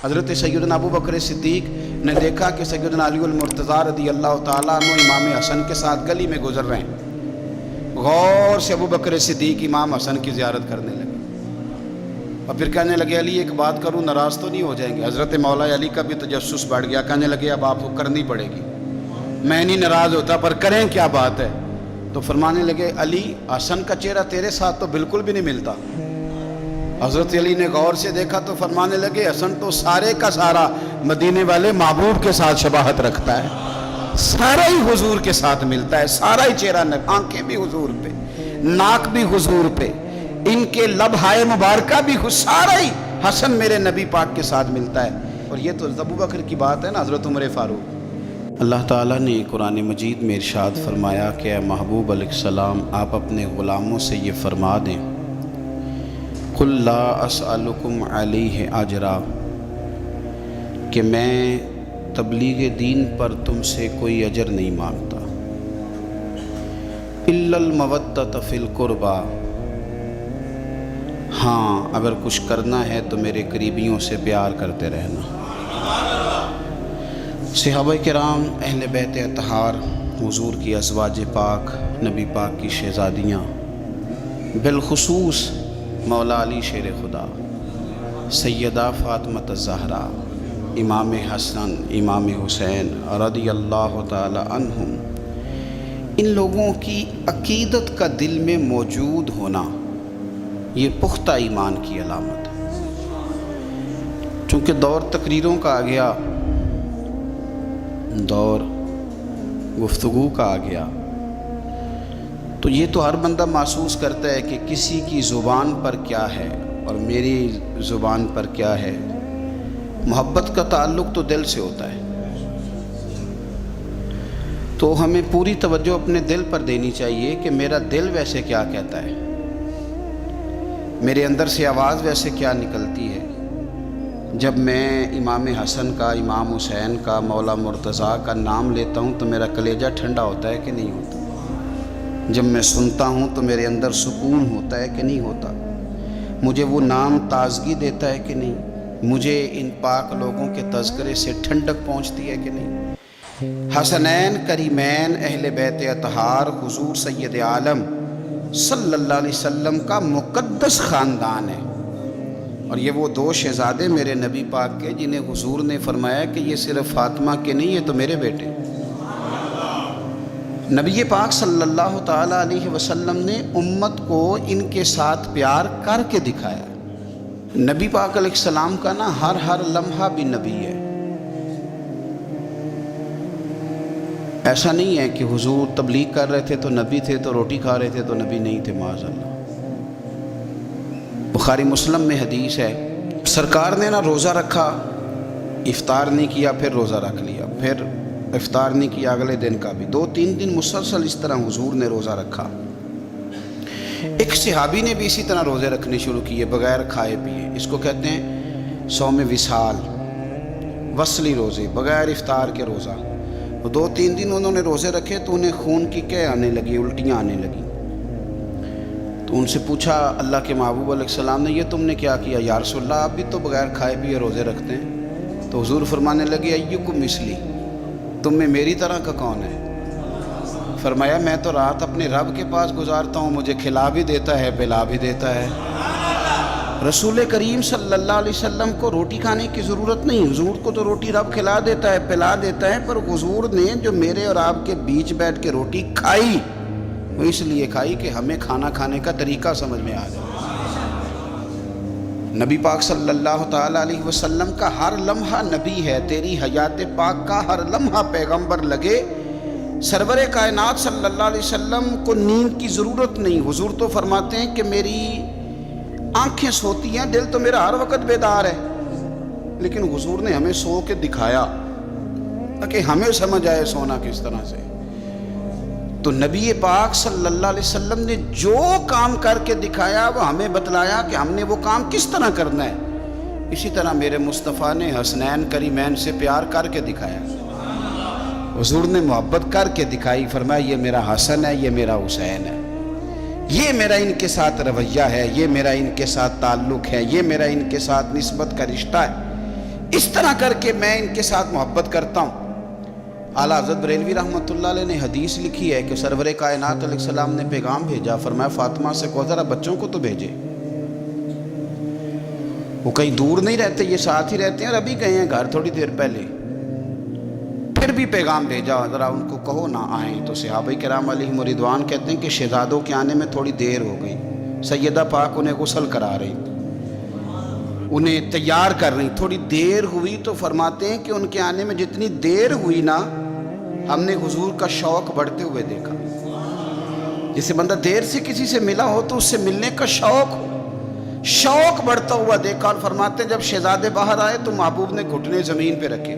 حضرت سیدنا ابو بکر صدیق نے دیکھا کہ سیدنا علی المرتضیٰ رضی اللہ تعالیٰ عنہ امام حسن کے ساتھ گلی میں گزر رہے ہیں۔ غور سے ابو بکر صدیق امام حسن کی زیارت کرنے لگے اور پھر کہنے لگے علی ایک بات کروں، ناراض تو نہیں ہو جائیں گے؟ حضرت مولا علی کا بھی تجسس بڑھ گیا، کہنے لگے اب آپ کو کرنی پڑے گی، میں نہیں ناراض ہوتا پر کریں کیا بات ہے؟ تو فرمانے لگے علی حسن کا چہرہ تیرے ساتھ تو بالکل بھی نہیں ملتا۔ حضرت علی نے غور سے دیکھا تو فرمانے لگے حسن تو سارے کا سارا مدینے والے محبوب کے ساتھ شباہت رکھتا ہے، سارا ہی حضور کے ساتھ ملتا ہے، سارا ہی چہرہ، آنکھیں بھی حضور پہ، ناک بھی حضور پہ، ان کے لب ہائے مبارکہ بھی، سارا ہی حسن میرے نبی پاک کے ساتھ ملتا ہے۔ اور یہ تو ابو بکر کی بات ہے نا، حضرت عمر فاروق۔ اللہ تعالیٰ نے قرآن مجید میں ارشاد فرمایا کہ اے محبوب علیہ السلام آپ اپنے غلاموں سے یہ فرما دیں قُلْ لَا أَسْأَلُكُمْ عَلَيْهِ أَجْرًا، کہ میں تبلیغ دین پر تم سے کوئی اجر نہیں مانگتا، إِلَّا الْمَوَدَّةَ فِي الْقُرْبَى، ہاں اگر کچھ کرنا ہے تو میرے قریبیوں سے پیار کرتے رہنا۔ صحابہ کرام، اہل بیت اطہار، حضور کی ازواج پاک، نبی پاک کی شہزادیاں، بالخصوص مولا علی شیر خدا، سیدہ فاطمہ الزہرا، امام حسن، امام حسین رضی اللہ تعالی عنہم، ان لوگوں کی عقیدت کا دل میں موجود ہونا یہ پختہ ایمان کی علامت ہے۔ چونکہ دور تقریروں کا آ گیا، دور گفتگو کا آ گیا، تو یہ تو ہر بندہ محسوس کرتا ہے کہ کسی کی زبان پر کیا ہے اور میری زبان پر کیا ہے۔ محبت کا تعلق تو دل سے ہوتا ہے، تو ہمیں پوری توجہ اپنے دل پر دینی چاہیے کہ میرا دل ویسے کیا کہتا ہے، میرے اندر سے آواز ویسے کیا نکلتی ہے جب میں امام حسن کا، امام حسین کا، مولا مرتضیٰ کا نام لیتا ہوں تو میرا کلیجہ ٹھنڈا ہوتا ہے کہ نہیں ہوتا؟ جب میں سنتا ہوں تو میرے اندر سکون ہوتا ہے کہ نہیں ہوتا؟ مجھے وہ نام تازگی دیتا ہے کہ نہیں؟ مجھے ان پاک لوگوں کے تذکرے سے ٹھنڈک پہنچتی ہے کہ نہیں؟ حسنین کریمین، اہل بیت اطہار، حضور سید عالم صلی اللہ علیہ وسلم کا مقدس خاندان ہے، اور یہ وہ دو شہزادے میرے نبی پاک کے جنہیں حضور نے فرمایا کہ یہ صرف فاطمہ کے نہیں، یہ تو میرے بیٹے۔ نبی پاک صلی اللہ تعالی علیہ وسلم نے امت کو ان کے ساتھ پیار کر کے دکھایا۔ نبی پاک علیہ السلام کا نا ہر لمحہ بھی نبی ہے۔ ایسا نہیں ہے کہ حضور تبلیغ کر رہے تھے تو نبی تھے، تو روٹی کھا رہے تھے تو نبی نہیں تھے، معاذ اللہ۔ بخاری مسلم میں حدیث ہے، سرکار نے نا روزہ رکھا، افطار نہیں کیا، پھر روزہ رکھ لیا، پھر افطار نہیں کیا اگلے دن کا بھی، 2-3 دن مسلسل اس طرح حضور نے روزہ رکھا۔ ایک صحابی نے بھی اسی طرح روزے رکھنے شروع کیے بغیر کھائے پیے، اس کو کہتے ہیں صوم وصال، وصلی روزے، بغیر افطار کے روزہ۔ 2-3 دن انہوں نے روزے رکھے تو انہیں خون کی قے آنے لگی، الٹیاں آنے لگی، تو ان سے پوچھا اللہ کے محبوب علیہ السلام نے، یہ تم نے کیا کیا؟ یا رسول اللہ آپ بھی تو بغیر کھائے پیے روزے رکھتے ہیں۔ تو حضور فرمانے لگے ایکم مثلی، تم میں میری طرح کا کون ہے؟ فرمایا میں تو رات اپنے رب کے پاس گزارتا ہوں، مجھے کھلا بھی دیتا ہے، پلا بھی دیتا ہے۔ رسول کریم صلی اللہ علیہ وسلم کو روٹی کھانے کی ضرورت نہیں، حضور کو تو روٹی رب کھلا دیتا ہے، پلا دیتا ہے، پر حضور نے جو میرے اور آپ کے بیچ بیٹھ کے روٹی کھائی وہ اس لیے کھائی کہ ہمیں کھانا کھانے کا طریقہ سمجھ میں آ جائے۔ نبی پاک صلی اللہ تعالی علیہ وسلم کا ہر لمحہ نبی ہے، تیری حیات پاک کا ہر لمحہ پیغمبر لگے۔ سرور کائنات صلی اللہ علیہ وسلم کو نیند کی ضرورت نہیں، حضور تو فرماتے ہیں کہ میری آنکھیں سوتی ہیں، دل تو میرا ہر وقت بیدار ہے، لیکن حضور نے ہمیں سو کے دکھایا تاکہ ہمیں سمجھ آئے سونا کس طرح سے۔ تو نبی پاک صلی اللہ علیہ وسلم نے جو کام کر کے دکھایا وہ ہمیں بتلایا کہ ہم نے وہ کام کس طرح کرنا ہے۔ اسی طرح میرے مصطفیٰ نے حسنین کریمین سے پیار کر کے دکھایا، حضور نے محبت کر کے دکھائی، فرمایا یہ میرا حسن ہے، یہ میرا حسین ہے، یہ میرا ان کے ساتھ رویہ ہے، یہ میرا ان کے ساتھ تعلق ہے، یہ میرا ان کے ساتھ نسبت کا رشتہ ہے۔ اس طرح کر کے میں ان کے ساتھ محبت کرتا ہوں۔ اعلیٰ حضرت بریلوی رحمۃ اللہ علیہ نے حدیث لکھی ہے کہ سرور کائنات علیہ السلام نے پیغام بھیجا، فرمایا فاطمہ سے کہو ذرا بچوں کو تو بھیجے، وہ کہیں دور نہیں رہتے، یہ ساتھ ہی رہتے ہیں اور ابھی گئے ہیں گھر تھوڑی دیر پہلے، پھر بھی پیغام بھیجا ذرا ان کو کہو نہ آئیں۔ تو صحابہ کرام علیہم رضوان کہتے ہیں کہ شہزادوں کے آنے میں تھوڑی دیر ہو گئی، سیدہ پاک انہیں غسل کرا رہی، انہیں تیار کر رہی، تھوڑی دیر ہوئی تو فرماتے ہیں کہ ان کے آنے میں جتنی دیر ہوئی نا، ہم نے حضور کا شوق بڑھتے ہوئے دیکھا۔ جسے بندہ دیر سے کسی سے ملا ہو تو اس سے ملنے کا شوق بڑھتا ہوا دیکھا، اور فرماتے ہیں جب شہزادے باہر آئے تو محبوب نے گھٹنے زمین پہ رکھے،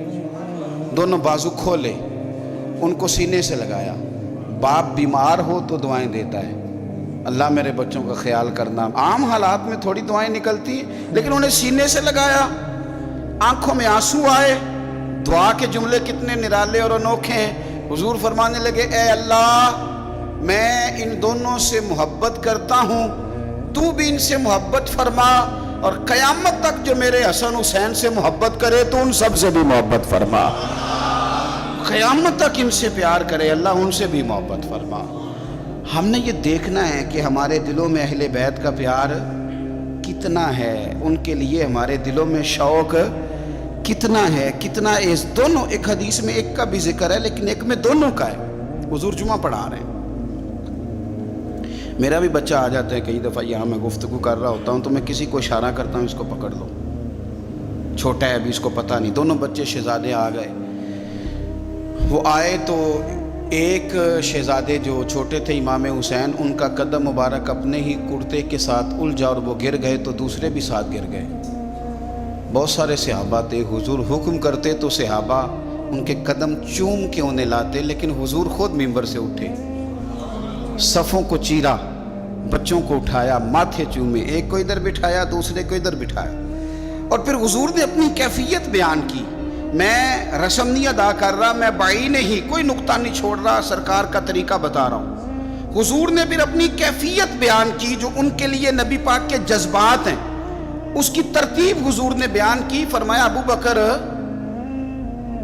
دونوں بازو کھولے، ان کو سینے سے لگایا۔ باپ بیمار ہو تو دعائیں دیتا ہے، اللہ میرے بچوں کا خیال کرنا، عام حالات میں تھوڑی دعائیں نکلتی ہیں، لیکن انہیں سینے سے لگایا، آنکھوں میں آنسو آئے، دعا کے جملے کتنے نرالے اور انوکھے ہیں۔ حضور فرمانے لگے اے اللہ میں ان دونوں سے محبت کرتا ہوں، تو بھی ان سے محبت فرما، اور قیامت تک جو میرے حسن حسین سے محبت کرے تو ان سب سے بھی محبت فرما، قیامت تک ان سے پیار کرے اللہ، ان سے بھی محبت فرما۔ ہم نے یہ دیکھنا ہے کہ ہمارے دلوں میں اہل بیت کا پیار کتنا ہے، ان کے لیے ہمارے دلوں میں شوق کتنا ہے، کتنا اس دونوں، ایک حدیث میں ایک کا بھی ذکر ہے لیکن ایک میں دونوں کا ہے۔ حضور جمعہ پڑھا رہے ہیں، میرا بھی بچہ آ جاتا ہے کئی دفعہ، یہاں میں گفتگو کر رہا ہوتا ہوں تو میں کسی کو اشارہ کرتا ہوں اس کو پکڑ لو، چھوٹا ہے ابھی اس کو پتہ نہیں۔ دونوں بچے شہزادے آ گئے، وہ آئے تو ایک شہزادے جو چھوٹے تھے امام حسین، ان کا قدم مبارک اپنے ہی کرتے کے ساتھ الجھا اور وہ گر گئے تو دوسرے بھی ساتھ گر گئے۔ بہت سارے صحابہ تھے، حضور حکم کرتے تو صحابہ ان کے قدم چوم کے انہیں لاتے، لیکن حضور خود ممبر سے اٹھے، صفوں کو چیرا، بچوں کو اٹھایا، ماتھے چومے، ایک کو ادھر بٹھایا دوسرے کو ادھر بٹھایا، اور پھر حضور نے اپنی کیفیت بیان کی۔ میں رسم نہیں ادا کر رہا، میں بائی نہیں، کوئی نقطہ نہیں چھوڑ رہا، سرکار کا طریقہ بتا رہا ہوں۔ حضور نے پھر اپنی کیفیت بیان کی جو ان کے لیے نبی پاک کے جذبات ہیں، اس کی ترتیب حضور نے بیان کی۔ فرمایا ابو بکر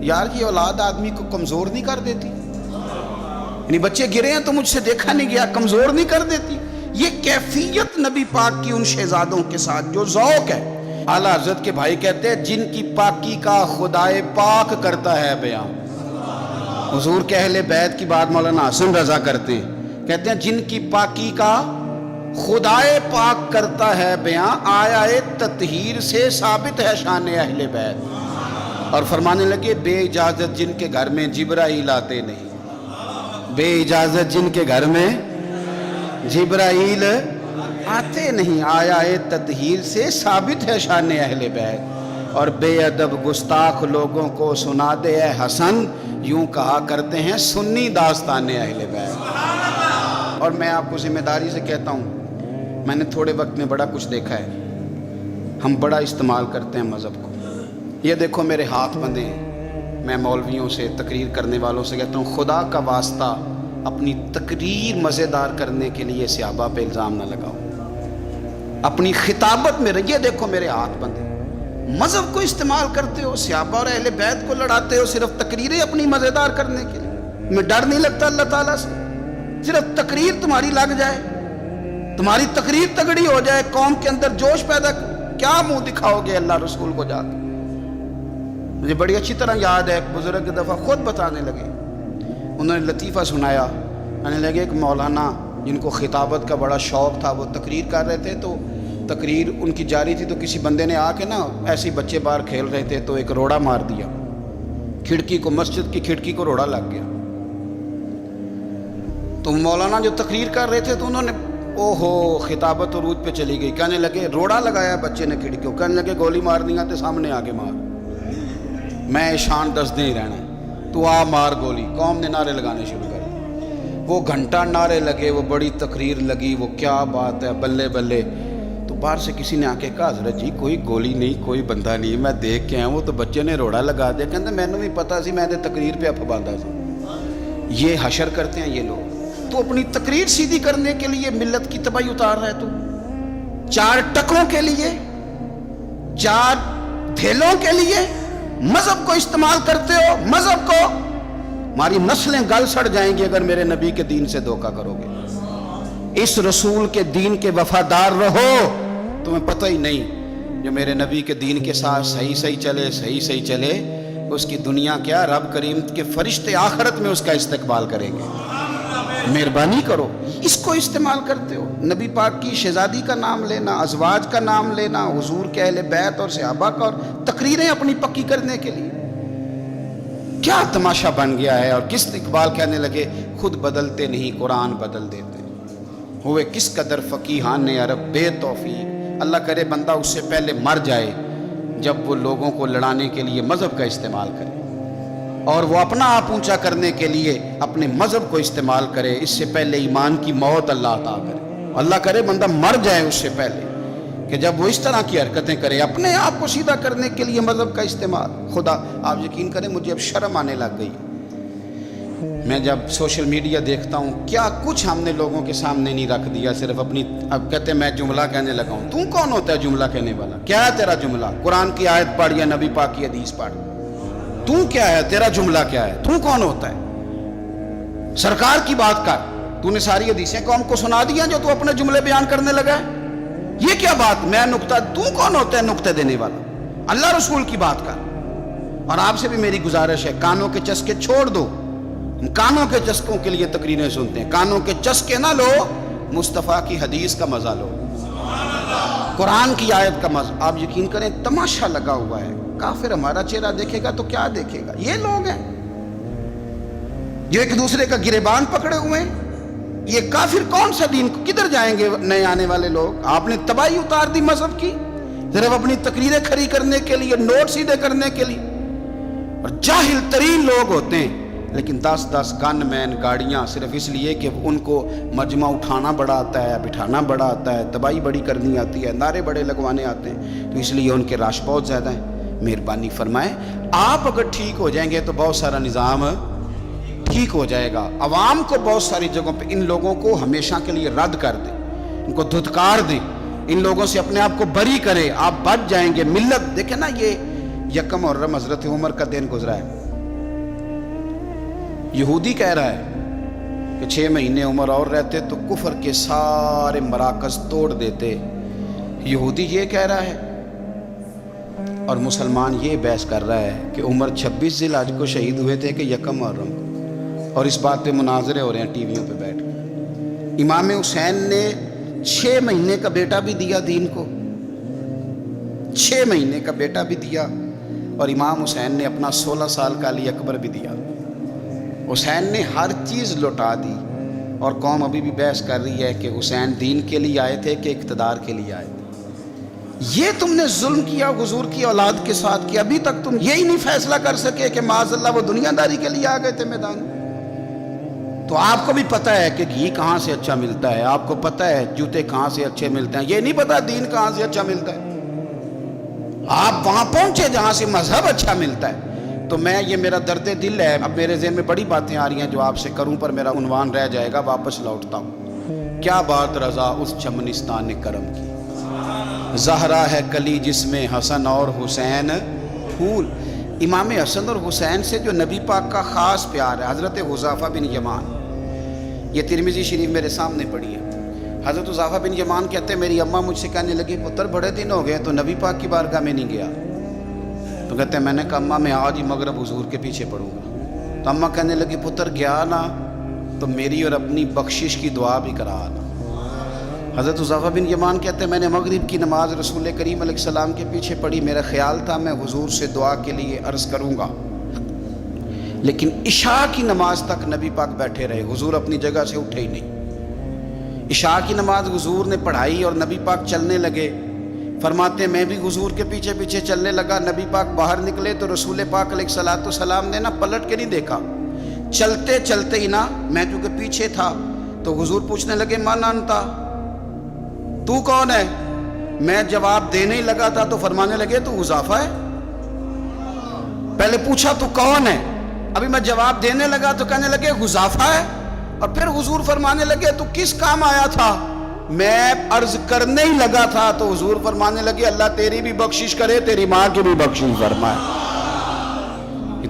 یار یہ اولاد آدمی کو کمزور نہیں کر دیتی، یعنی بچے گرے ہیں تو مجھ سے دیکھا نہیں گیا، کمزور نہیں کر دیتی۔ یہ کیفیت نبی پاک کی ان شہزادوں کے ساتھ جو ذوق ہے۔ اعلیٰ حضرت کے بھائی کہتے ہیں جن کی پاکی کا خدائے پاک کرتا ہے بیان۔ حضور کے اہل بیت کی بات مولانا حسن رضا کرتے ہیں، کہتے ہیں جن کی پاکی کا خدائے پاک کرتا ہے بیان، آیا تطہیر سے ثابت ہے شان اہل بیت۔ اور فرمانے لگے بے اجازت جن کے گھر میں جبرائیل آتے نہیں، بے اجازت جن کے گھر میں جبرائیل آتے نہیں، آیا تطہیر سے ثابت ہے شان اہل بیت۔ اور بے ادب گستاخ لوگوں کو سنا دے اے حسن، یوں کہا کرتے ہیں سنی داستان اہل بیت۔ اور میں آپ کو ذمہ داری سے کہتا ہوں، میں نے تھوڑے وقت میں بڑا کچھ دیکھا ہے، ہم بڑا استعمال کرتے ہیں مذہب کو۔ یہ دیکھو میرے ہاتھ بندھے ہیں، میں مولویوں سے تقریر کرنے والوں سے کہتا ہوں خدا کا واسطہ اپنی تقریر مزیدار کرنے کے لیے صحابہ پہ الزام نہ لگاؤ، اپنی خطابت میں یہ دیکھو میرے ہاتھ بندھے، مذہب کو استعمال کرتے ہو، صحابہ اور اہل بیت کو لڑاتے ہو صرف تقریریں اپنی مزیدار کرنے کے لیے۔ میں ڈر نہیں لگتا اللہ تعالیٰ سے، صرف تقریر تمہاری لگ جائے، تمہاری تقریر تگڑی ہو جائے، قوم کے اندر جوش پیدا، کیا منہ دکھاؤ گے اللہ رسول کو جا کے؟ مجھے بڑی اچھی طرح یاد ہے ایک بزرگ دفعہ خود بتانے لگے، انہوں نے لطیفہ سنایا، کہنے لگے ایک مولانا جن کو خطابت کا بڑا شوق تھا، وہ تقریر کر رہے تھے تو تقریر ان کی جاری تھی، تو کسی بندے نے آ کے نا ایسے ہی بچے باہر کھیل رہے تھے تو ایک روڑا مار دیا کھڑکی کو، مسجد کی کھڑکی کو روڑا لگ گیا۔ تو مولانا جو تقریر کر رہے تھے تو انہوں نے اوہو خطابت عروج پہ چلی گئی، کہنے لگے روڑا لگایا بچے نے کھڑکی کو، کہنے لگے گولی مارنی ہے تو سامنے آگے مار، میں شان دس دیں رہنا، تو آ مار گولی۔ قوم نے نعرے لگانے شروع کر دیے، وہ گھنٹہ نعرے لگے، وہ بڑی تقریر لگی، وہ کیا بات ہے بلے بلے۔ تو باہر سے کسی نے آ کے کہا حضرت جی کوئی گولی نہیں، کوئی بندہ نہیں، میں دیکھ کے آیا، وہ تو بچے نے روڑا لگا دیا۔ کہتے مینوں بھی پتا سی، میں تقریر پہ اپ باندھا تھا۔ یہ حشر کرتے ہیں یہ لوگ، تو اپنی تقریر سیدھی کرنے کے لیے ملت کی تباہی اتار رہا ہے، تو چار ٹکوں کے لیے، چار دھیلوں کے لیے مذہب کو استعمال کرتے ہو، مذہب کو. ہماری نسلیں گل سڑ جائیں گی اگر میرے نبی کے دین سے دھوکہ کرو گے. اس رسول کے دین کے وفادار رہو. تمہیں پتہ ہی نہیں جو میرے نبی کے دین کے ساتھ صحیح چلے اس کی دنیا کیا، رب کریم کے فرشتے آخرت میں اس کا استقبال کریں گے. مہربانی کرو. اس کو استعمال کرتے ہو. نبی پاک کی شہزادی کا نام لینا، ازواج کا نام لینا، حضور کے اہل بیت اور صحابہ کا، اور تقریریں اپنی پکی کرنے کے لیے. کیا تماشا بن گیا ہے. اور کس اقبال کہنے لگے خود بدلتے نہیں قرآن بدل دیتے، ہوئے کس قدر فقیہان عرب بے توفیق. اللہ کرے بندہ اس سے پہلے مر جائے جب وہ لوگوں کو لڑانے کے لیے مذہب کا استعمال کرے، اور وہ اپنا آپ اونچا کرنے کے لیے اپنے مذہب کو استعمال کرے. اس سے پہلے ایمان کی موت اللہ عطا کرے. اللہ کرے بندہ مر جائے اس سے پہلے کہ جب وہ اس طرح کی حرکتیں کرے اپنے آپ کو سیدھا کرنے کے لیے مذہب کا استعمال. خدا آپ یقین کریں مجھے اب شرم آنے لگ گئی. میں جب سوشل میڈیا دیکھتا ہوں کیا کچھ ہم نے لوگوں کے سامنے نہیں رکھ دیا، صرف اپنی. اب کہتے ہیں میں جملہ کہنے لگا ہوں. تو کون ہوتا ہے جملہ کہنے والا؟ کیا ہے تیرا جملہ؟ قرآن کی آیت پڑھ یا نبی پاک کی حدیث پڑھ. تو کیا ہے؟ تیرا جملہ کیا ہے؟ تو کون ہوتا ہے؟ سرکار کی بات کر. تو نے ساری حدیثیں قوم کو سنا دیا جو تو اپنے جملے بیان کرنے لگا ہے. یہ کیا بات؟ میں نقطہ. تو کون ہوتا ہے نقطہ دینے والا؟ اللہ رسول کی بات کر. اور آپ سے بھی میری گزارش ہے کانوں کے چسکے چھوڑ دو. ہم کانوں کے چسکوں کے لیے تقریریں سنتے ہیں. کانوں کے چسکے نہ لو، مصطفیٰ کی حدیث کا مزہ لو، قرآن کی آیت کا مزہ. آپ یقین کریں تماشا لگا ہوا ہے. کافر ہمارا چہرہ دیکھے گا تو کیا دیکھے گا؟ یہ لوگ ہیں جو ایک دوسرے کا گریبان پکڑے ہوئے ہیں. یہ کافر کون سا دین، کدھر جائیں گے نئے آنے والے لوگ؟ آپ نے تباہی اتار دی مذہب کی صرف اپنی تقریریں کھڑی کرنے کے لیے، نوٹ سیدھے کرنے کے لیے. اور جاہل ترین لوگ ہوتے ہیں لیکن 10 گن مین گاڑیاں صرف اس لیے کہ ان کو مجمع اٹھانا بڑا آتا ہے، بٹھانا بڑا آتا ہے، تباہی بڑی کرنی آتی ہے، نعرے بڑے لگوانے آتے ہیں، تو اس لیے ان کے راش بہت زیادہ ہیں. مہربانی فرمائیں آپ اگر ٹھیک ہو جائیں گے تو بہت سارا نظام ٹھیک ہو جائے گا. عوام کو بہت ساری جگہوں پہ ان لوگوں کو ہمیشہ کے لیے رد کر دیں، ان کو دھتکار دیں، ان لوگوں سے اپنے آپ کو بری کرے، آپ بچ جائیں گے. ملت دیکھیں نا، یہ یکم محرم حضرت عمر کا دن گزرا ہے. یہودی کہہ رہا ہے کہ 6 مہینے عمر اور رہتے تو کفر کے سارے مراکز توڑ دیتے. یہودی یہ کہہ رہا ہے اور مسلمان یہ بحث کر رہا ہے کہ عمر 26 ذی الحج کو شہید ہوئے تھے کہ یکم محرم کو. اور اس بات پہ مناظرے ہو رہے ہیں ٹی ویوں پہ بیٹھ کے. امام حسین نے 6 مہینے کا بیٹا بھی دیا دین کو، 6 مہینے کا بیٹا بھی دیا. اور امام حسین نے اپنا 16 سال کا علی اکبر بھی دیا. حسین نے ہر چیز لوٹا دی. اور قوم ابھی بھی بحث کر رہی ہے کہ حسین دین کے لیے آئے تھے کہ اقتدار کے لیے آئے تھے. یہ تم نے ظلم کیا حضور کی اولاد کے ساتھ کہ ابھی تک تم یہی نہیں فیصلہ کر سکے کہ معاذ اللہ وہ دنیا داری کے لیے آ گئے تھے میدان. تو آپ کو بھی پتہ ہے کہ گھی کہاں سے اچھا ملتا ہے، آپ کو پتہ ہے جوتے کہاں سے اچھے ملتے ہیں، یہ نہیں پتہ دین کہاں سے اچھا ملتا ہے. آپ وہاں پہنچے جہاں سے مذہب اچھا ملتا ہے. تو میں یہ میرا درد دل ہے. اب میرے ذہن میں بڑی باتیں آ رہی ہیں جو آپ سے کروں پر میرا عنوان رہ جائے گا. واپس لوٹتا ہوں. کیا بات رضا اس چمنستان کرم کی، زہرا ہے کلی جس میں حسن اور حسین پھول. امام حسن اور حسین سے جو نبی پاک کا خاص پیار ہے. حضرت حذیفہ بن یمان، یہ ترمذی شریف میرے سامنے پڑھی ہے. حضرت حذیفہ بن یمان کہتے ہیں میری اماں مجھ سے کہنے لگی پتر بڑے دن ہو گئے تو نبی پاک کی بارگاہ میں نہیں گیا. تو کہتے ہیں میں نے کہا اماں میں آج ہی مغرب حضور کے پیچھے پڑھوں گا. تو اماں کہنے لگی پتر گیا نا تو میری اور اپنی بخشش کی دعا بھی کرا نا. حضرت حذیفہ بن یمان کہتے ہیں میں نے مغرب کی نماز رسول کریم علیہ السلام کے پیچھے پڑھی. میرا خیال تھا میں حضور سے دعا کے لیے عرض کروں گا، لیکن عشاء کی نماز تک نبی پاک بیٹھے رہے. حضور اپنی جگہ سے اٹھے ہی نہیں. عشاء کی نماز حضور نے پڑھائی اور نبی پاک چلنے لگے. فرماتے ہیں میں بھی حضور کے پیچھے پیچھے چلنے لگا. نبی پاک باہر نکلے تو رسول پاک علیہ الصلوۃ والسلام نے نا پلٹ کے نہیں دیکھا. چلتے چلتے ہی نا میں کیونکہ پیچھے تھا تو حضور پوچھنے لگے من انتا، تو کون ہے؟ میں جواب دینے ہی لگا تھا تو فرمانے لگے تو حذیفہ ہے. پہلے پوچھا تو کون ہے، ابھی میں جواب دینے لگا تو کہنے لگے حذیفہ ہے. اور پھر حضور فرمانے لگے تو کس کام آیا تھا؟ میں عرض کرنے ہی لگا تھا تو حضور فرمانے لگے اللہ تیری بھی بخشش کرے تیری ماں کی بھی بخشش فرمائے.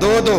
2-2।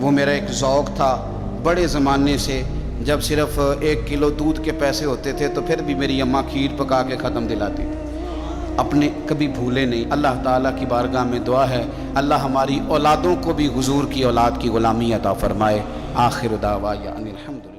وہ میرا ایک ذوق تھا بڑے زمانے سے، جب صرف 1 کلو دودھ کے پیسے ہوتے تھے تو پھر بھی میری اماں کھیر پکا کے ختم دلاتی تھی، اپنے کبھی بھولے نہیں۔ اللہ تعالیٰ کی بارگاہ میں دعا ہے اللہ ہماری اولادوں کو بھی حضور کی اولاد کی غلامی عطا فرمائے۔ آخر دعوانا الحمدللہ۔